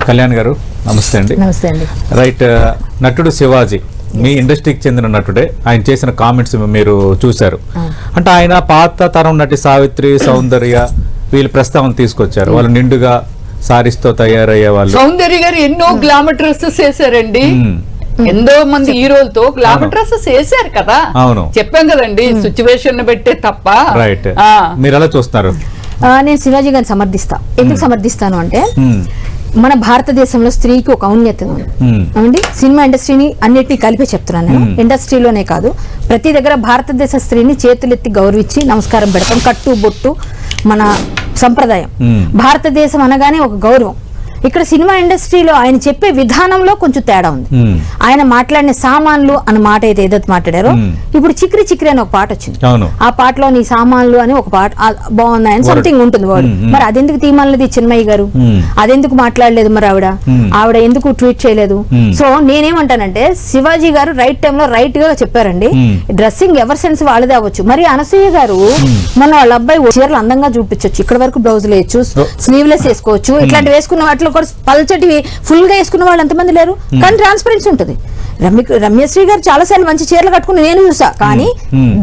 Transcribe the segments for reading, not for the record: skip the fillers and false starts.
కళ్యాణ్ గారు నమస్తే అండి. నమస్తే అండి. రైట్, నటుడు శివాజీ మీ ఇండస్ట్రీకి చెందిన నటుడే. ఆయన చేసిన కామెంట్స్ మీరు చూశారు. అంటే ఆయన పాత తరం నటి సావిత్రి, సౌందర్య వీళ్ళు ప్రస్తావన తీసుకొచ్చారు. వాళ్ళు నిండుగా సారీస్తో తయారయ్యే వాళ్ళు. సౌందర్య గారు ఎన్నో గ్లామర్ డ్రెస్సెస్ వేసారండి. ఎంతో మంది హీరోలతో గ్లామర్ డ్రెస్సెస్ వేసారు కదా. అవును, చెప్పాం కదండి, సిచ్యువేషన్ పెట్టే తప్ప. రైట్, మీరు ఎలా చూస్తున్నారు? నేను శివాజీ గారిని సమర్థిస్తా. ఎందుకు సమర్థిస్తాను అంటే మన భారతదేశంలో స్త్రీకి ఒక ఔన్నత్యం ఉంది అండి. సినిమా ఇండస్ట్రీని అన్నిటినీ కలిపి చెప్తున్నాను నేను. ఇండస్ట్రీలోనే కాదు, ప్రతి దగ్గర భారతదేశ స్త్రీని చేతులెత్తి గౌరవించి నమస్కారం పెడతాం. కట్టు బొట్టు మన సంప్రదాయం. భారతదేశం అనగానే ఒక గౌరవం. ఇక్కడ సినిమా ఇండస్ట్రీలో ఆయన చెప్పే విధానంలో కొంచెం తేడా ఉంది. ఆయన మాట్లాడిన సామాన్లు అన్న మాట ఏదైతే మాట్లాడారో, ఇప్పుడు చిక్రి చిక్రి అని ఒక పాట వచ్చింది. ఆ పాటలో నీ సామాన్లు అని ఒక పాట బాగున్నాయని సంథింగ్ ఉంటుంది వర్డ్. మరి అదెందుకు తీమాలది చిన్మయ్య గారు? అదెందుకు మాట్లాడలేదు? మరి ఆవిడ ఎందుకు ట్వీట్ చేయలేదు? సో నేనేమంటానంటే శివాజీ గారు రైట్ టైంలో రైట్ గా చెప్పారండి. డ్రెస్సింగ్ ఎవరి సెన్స్ వాళ్ళదే అవ్వచ్చు. మరి అనసూయ గారు మన వాళ్ళ అబ్బాయి చీరలు అందంగా చూపించవచ్చు, ఇక్కడ వరకు బ్లౌజులు వేయచ్చు, స్లీవ్లెస్ వేసుకోవచ్చు, ఇట్లాంటి వేసుకున్న వాటిలో పల్చటివి ఫుల్ గా వేసుకున్న వాళ్ళు ఎంతమంది లేరు? కానీ ట్రాన్స్పరెన్సీ ఉంటుంది. రమ్యశ్రీ గారు చాలా సార్లు మంచి చీరలు కట్టుకుని నేను చూసా. కానీ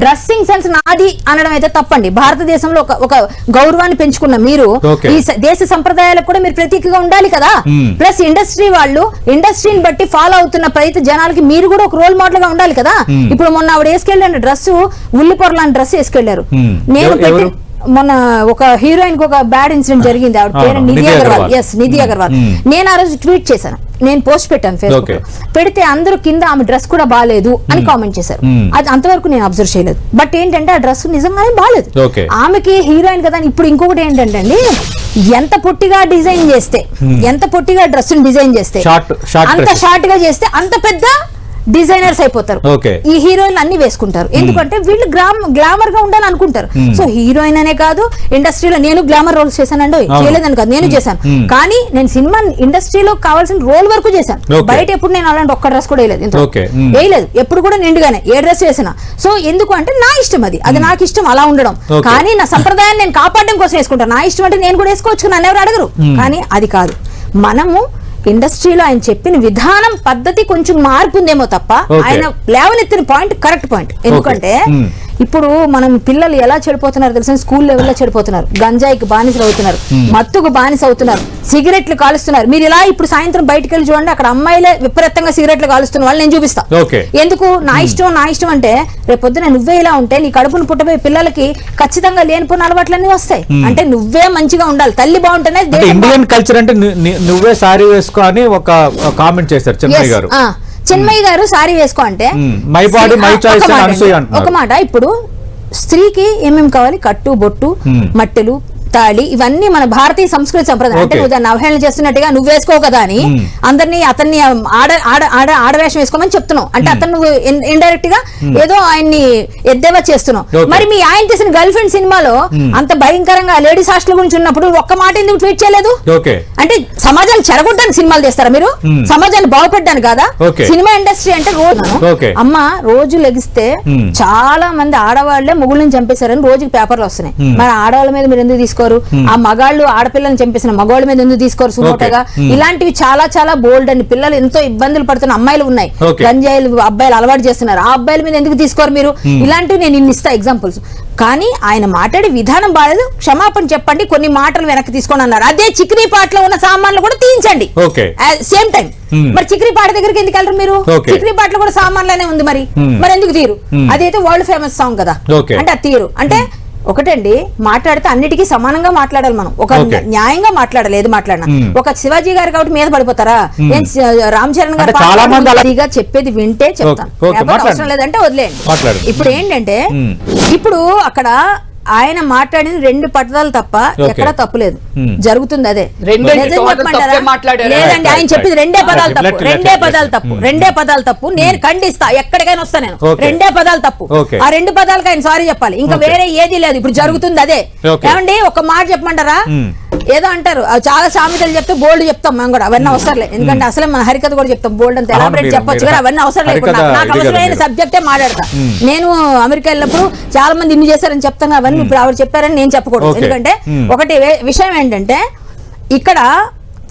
డ్రెస్సింగ్ సెన్స్ నాది అనడం అయితే తప్పండి. భారతదేశంలో ఒక గౌరవాన్ని పెంచుకున్న మీరు ఈ దేశ సంప్రదాయాలకు కూడా మీరు ప్రతీకగా ఉండాలి కదా. ప్లస్ ఇండస్ట్రీ వాళ్ళు ఇండస్ట్రీని బట్టి ఫాలో అవుతున్న ప్రతి జనాలకి మీరు కూడా ఒక రోల్ మోడల్ గా ఉండాలి కదా. ఇప్పుడు మొన్న ఆవిడ వేసుకెళ్ళండి డ్రెస్, ఉల్లిపొర లాంటి డ్రెస్ వేసుకెళ్లారు. నేను మొన్న ఒక హీరోయిన్ కి ఒక బ్యాడ్ ఇన్సిడెంట్ జరిగింది. ఆవిడ పేరు నిధి అగర్వాల్. నిధి అగర్వాల్. నేను ఆ రోజు ట్వీట్ చేశాను, నేను పోస్ట్ పెట్టాను ఫేస్బుక్ లో. పెడితే అందరూ కింద ఆమె డ్రెస్ కూడా బాగాలేదు అని కామెంట్ చేశారు. అది అంతవరకు నేను అబ్జర్వ్ చేయలేదు. బట్ ఏంటంటే ఆ డ్రెస్ నిజంగానే బాగాలేదు. ఆమెకి హీరోయిన్ కదా. ఇప్పుడు ఇంకొకటి ఏంటంటే అండి, ఎంత పొట్టిగా డిజైన్ చేస్తే, ఎంత పొట్టిగా డ్రెస్ డిజైన్ చేస్తే, అంత షార్ట్ గా చేస్తే అంత పెద్ద డిజైనర్స్ అయిపోతారు. ఈ హీరోయిన్లు అన్ని వేసుకుంటారు. ఎందుకంటే వీళ్ళు గ్లామర్ గా ఉండాలని అనుకుంటారు. సో హీరోయిన్ అనే కాదు, ఇండస్ట్రీలో నేను గ్లామర్ రోల్స్ చేశానండి, చేయలేదని కాదు, నేను చేశాను. కానీ నేను సినిమా ఇండస్ట్రీలో కావాల్సిన రోల్ వరకు చేశాను. బయట ఎప్పుడు నేను అలాంటి ఒక్క డ్రెస్ కూడా వేయలేదు. ఎప్పుడు కూడా నిండుగానే ఏ డ్రెస్ వేసినా. సో ఎందుకు అంటే నా ఇష్టం, అది నాకు ఇష్టం అలా ఉండడం. కానీ నా సంప్రదాయాన్ని నేను కాపాడడం కోసం వేసుకుంటాను. నా ఇష్టం అంటే నేను కూడా వేసుకోవచ్చు, నన్ను ఎవరు అడగరు. కానీ అది కాదు. మనము ఇండస్ట్రీలో ఆయన చెప్పిన విధానం పద్ధతి కొంచెం మార్పు ఉందేమో తప్ప ఆయన లేవనెత్తిన పాయింట్ కరెక్ట్ పాయింట్. ఎందుకంటే ఇప్పుడు మనం పిల్లలు ఎలా చెడిపోతున్నారు తెలుసా? స్కూల్ లెవెల్లో చెడిపోతున్నారు, గంజాయికి బానిసలు అవుతున్నారు, మత్తుకు బానిస అవుతున్నారు, సిగరెట్లు కాలుస్తున్నారు. మీరు ఇలా ఇప్పుడు సాయంత్రం బయటకు వెళ్ళి చూడండి, అక్కడ అమ్మాయిలే విపరీతంగా సిగరెట్లు కాలుస్తున్న వాళ్ళు నేను చూపిస్తా. ఎందుకు? నా ఇష్టం అంటే రేపొద్దున నువ్వే ఇలా ఉంటే నీ కడుపును పుట్టబోయే పిల్లలకి ఖచ్చితంగా లేనిపోయిన అలవాట్లన్నీ వస్తాయి. అంటే నువ్వే మంచిగా ఉండాలి, తల్లి బాగుంటేనే. ఇండియన్ కల్చర్ అంటే నువ్వే సారీ వేసుకో అని ఒక కామెంట్ చేశారు చిన్మయ్య గారు. చిన్మయ్య గారు సారీ వేసుకో అంటే ఒక మాట. ఇప్పుడు స్త్రీకి ఏమేమి కావాలి? కట్టు బొట్టు, మట్టెలు, తాళి, ఇవన్నీ మన భారతీయ సంస్కృతి సంప్రదాయం. అంటే నువ్వు దాన్ని అవహేళన చేస్తున్నట్టుగా నువ్వు వేసుకో కదా అని అందరినీ అతన్ని ఆడవేషం వేసుకోమని చెప్తున్నావు. అంటే అతను నువ్వు ఇండైరెక్ట్ గా ఏదో ఆయన్ని ఎద్దేవా చేస్తున్నావు. మరి మీ ఆయన చేసిన గర్ల్ ఫ్రెండ్ సినిమాలో అంత భయంకరంగా లేడీస్ హాస్టల్ గురించి ఉన్నప్పుడు ఒక్క మాట ఎందుకు ట్వీట్ చేయలేదు? అంటే సమాజాన్ని చెడగొట్టడానికి సినిమాలు చేస్తారా మీరు? సమాజాన్ని బాగుపెట్టడానికి కాదా? సినిమా ఇండస్ట్రీ అంటే అమ్మ రోజు లెగిస్తే చాలా మంది ఆడవాళ్లే మొగుళ్ళని చంపేశారని రోజుకి పేపర్లు వస్తున్నాయి. మరి ఆడవాళ్ళ మీద మీరు ఎందుకు తీసుకో? ఆ మగాళ్ళు ఆడపిల్లని చంపేసిన మగవాళ్ళ మీద ఎందుకు తీసుకోరు సుమోటగా? ఇలాంటివి చాలా చాలా బోల్డ్ అండి. పిల్లలు ఎంతో ఇబ్బందులు పడుతున్న అమ్మాయిలు ఉన్నాయి, గంజాయిలు అబ్బాయిలు అలవాటు చేస్తున్నారు. ఆ అబ్బాయిల మీద ఎందుకు తీసుకోరు మీరు? ఇలాంటివి నేను ఇన్ని ఇస్తా ఎగ్జాంపుల్స్. కానీ ఆయన మాట్లాడే విధానం బాగాలేదు, క్షమాపణ చెప్పండి, కొన్ని మాటలు వెనక్కి తీసుకొని అన్నారు. అదే చిక్రీ పాటలో ఉన్న సామాన్లు కూడా తీయించండి సేమ్ టైం. మరి చిక్రీ పాట దగ్గరికి ఎందుకు వెళ్ళరు మీరు? చిక్రీ పాటలో కూడా సామాన్లనే ఉంది, మరి ఎందుకు తీరు? అదైతే వరల్డ్ ఫేమస్ సాంగ్ కదా, అంటే అది తీరు. అంటే ఒకటండి, మాట్లాడితే అన్నిటికీ సమానంగా మాట్లాడాలి. మనం ఒక న్యాయంగా మాట్లాడాలి. ఏది మాట్లాడినా ఒక శివాజీ గారు కాబట్టి మీద పడిపోతారా? రామ్ చరణ్ గారు చెప్పేది వింటే చెప్తాను, అవసరం లేదంటే వదిలేయండి. ఇప్పుడు ఏంటంటే ఇప్పుడు అక్కడ ఆయన మాట్లాడిన 2 పదాలు తప్ప ఎక్కడా తప్పులేదు, జరుగుతుంది అదే. లేదండి, ఆయన చెప్పింది 2 పదాలు తప్పు, 2 పదాలు తప్పు, 2 పదాలు తప్పు. నేను ఖండిస్తా, ఎక్కడికైనా వస్తా నేను. 2 పదాలు తప్పు. ఆ 2 పదాలకు ఆయన సారీ చెప్పాలి, ఇంకా వేరే ఏది లేదు. ఇప్పుడు జరుగుతుంది అదే. ఏమండి ఒక మాట చెప్పమంటారా? ఏదో అంటారు చాలా సామెతలు చెప్తే బోల్డ్ చెప్తాం మేము కూడా, అవన్నీ అవసరం లేదు. ఎందుకంటే అసలే మన హరికథ కూడా చెప్తాం, బోల్డ్ అంత ఎలాబరేట్ చెప్పొచ్చు కానీ అవన్నీ అవసరం లేకుండా నాకు అవసరమైన సబ్జెక్టే మాట్లాడతా. నేను అమెరికా వెళ్ళినప్పుడు చాలా మంది ఇన్ని చేశారని చెప్తాను, అవన్నీ ఇప్పుడు ఆవిడ చెప్పారని నేను చెప్పకూడదు. ఎందుకంటే ఒకటి విషయం ఏంటంటే ఇక్కడ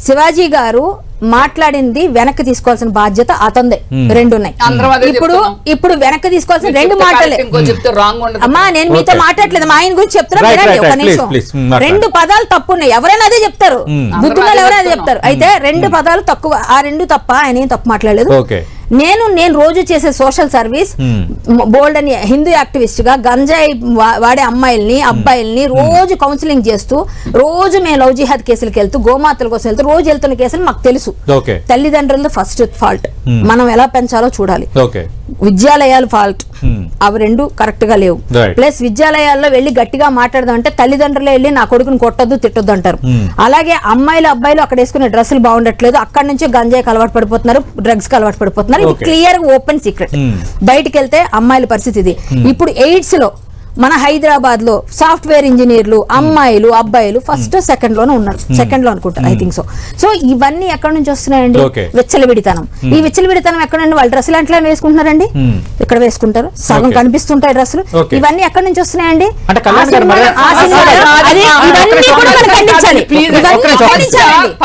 శివాజీ గారు మాట్లాడింది వెనక్కి తీసుకోవాల్సిన బాధ్యత అతందే. రెండు ఉన్నాయి. అందరం అదే ఇప్పుడు చెప్తున్నాం. ఇప్పుడు వెనక్కి తీసుకోవాల్సిన రెండు మాటలే. ఇంకో చెప్తే రాంగ్ ఉండదు. అమ్మా నేను మీతో Okay. మాట్లాడలేదు, మా ఆయన గురించి చెప్తున్నా, Right, వినండి right, ఒక right. నిమిషం. Please, please. మాట్లాడండి. రెండు పదాలు తప్పు ఉన్నాయి, ఎవరైనా అదే చెప్తారు, బుద్ధులు అందరం ఎవరైనా అదే అదే చెప్తారు. అయితే రెండు పదాలు తక్కువ, ఆ రెండు తప్ప, ఆయన ఏం తప్పు మాట్లాడలేదు. ఓకే. నేను రోజు చేసే సోషల్ సర్వీస్, బోల్డ్ అని హిందూ యాక్టివిస్ట్ గా గంజాయి వాడే అమ్మాయిల్ని అబ్బాయిల్ని రోజు కౌన్సిలింగ్ చేస్తూ, రోజు మేము లవ్ జిహాద్ కేసులకు వెళ్తూ, గోమాతల కోసం వెళ్తూ, రోజు వెళ్తున్న కేసులు మాకు తెలుసు. ఓకే. తల్లిదండ్రులది ఫస్ట్ ఫాల్ట్, మనం ఎలా పెంచాలో చూడాలి. ఓకే. విద్యాలయాలు ఫాల్ట్, అవి రెండు కరెక్ట్ గా లేవు. Right. ప్లస్ విద్యాలయాల్లో వెళ్ళి గట్టిగా మాట్లాడదాం అంటే తల్లిదండ్రులు వెళ్ళి నా కొడుకుని కొట్టొద్దు తిట్టొద్దు అంటారు. అలాగే అమ్మాయిలు అబ్బాయిలు అక్కడ వేసుకునే డ్రెస్సులు బాగుండట్లేదు, అక్కడ నుంచి గంజాయికి అలవాటు పడిపోతున్నారు, డ్రగ్స్ కి అలవాటు పడిపోతున్నారు. ఇది Okay. Clear open secret. బయటికి వెళ్తే అమ్మాయిల పరిస్థితి ఇది. ఇప్పుడు ఎయిడ్స్ లో మన హైదరాబాద్ లో సాఫ్ట్వేర్ ఇంజనీర్లు అమ్మాయిలు అబ్బాయిలు ఫస్ట్ సెకండ్ లోనే ఉన్నారు, సెకండ్ లో అనుకుంటారు, ఐ థింక్ సో. సో ఇవన్నీ ఎక్కడి నుంచి వస్తున్నాయండి? Okay. విచ్చలవిడితనం. ఈ విచ్చలవిడితనం ఎక్కడండి? వాళ్ళ డ్రెస్సులు ఎట్లా వేసుకుంటున్నారండి, ఇక్కడ వేసుకుంటారు, సగం Okay. కనిపిస్తుంటాయి డ్రెస్సులు. Okay. ఇవన్నీ ఎక్కడి నుంచి వస్తున్నాయండి? అంటే కళ్యాణ్ గారు మరి- ఆ సినిమాలో- అది ఇవన్నీ కూడా మనం ఖండించాలి. Please, ఇవన్నీ ఒక్క నిమిషం. ఖండించాలండి.